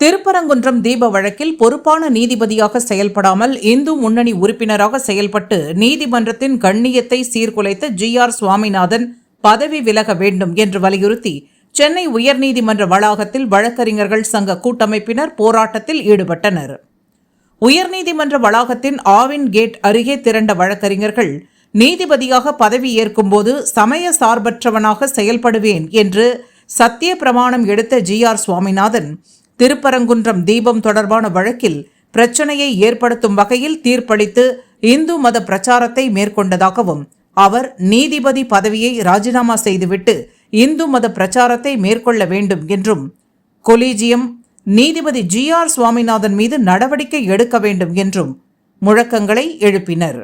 திருப்பரங்குன்றம் தீப வழக்கில் பொறுப்பான நீதிபதியாக செயல்படாமல் இந்து முன்னணி உறுப்பினராக செயல்பட்டு நீதிமன்றத்தின் கண்ணியத்தை சீர்குலைத்த ஜி.ஆர். சுவாமிநாதன் பதவி விலக வேண்டும் என்று வலியுறுத்தி சென்னை உயர்நீதிமன்ற வளாகத்தில் வழக்கறிஞர்கள் சங்க கூட்டமைப்பினர் போராட்டத்தில் ஈடுபட்டனர். உயர்நீதிமன்ற வளாகத்தின் ஆவின் கேட் அருகே திரண்ட வழக்கறிஞர்கள் நீதிபதியாக பதவி ஏற்கும்போது சமய சார்பற்றவனாக செயல்படுவேன் என்று சத்திய பிரமாணம் எடுத்த ஜி.ஆர். சுவாமிநாதன் திருப்பரங்குன்றம் தீபம் தொடர்பான வழக்கில் பிரச்சனையை ஏற்படுத்தும் வகையில் தீர்ப்பளித்து இந்து மத பிரச்சாரத்தை மேற்கொண்டதாகவும் அவர் நீதிபதி பதவியை ராஜினாமா செய்துவிட்டு இந்து மத பிரச்சாரத்தை மேற்கொள்ள வேண்டும் என்றும் கொலீஜியம் நீதிபதி ஜி.ஆர். சுவாமிநாதன் மீது நடவடிக்கை எடுக்க வேண்டும் என்றும் முழக்கங்களை எழுப்பினர்.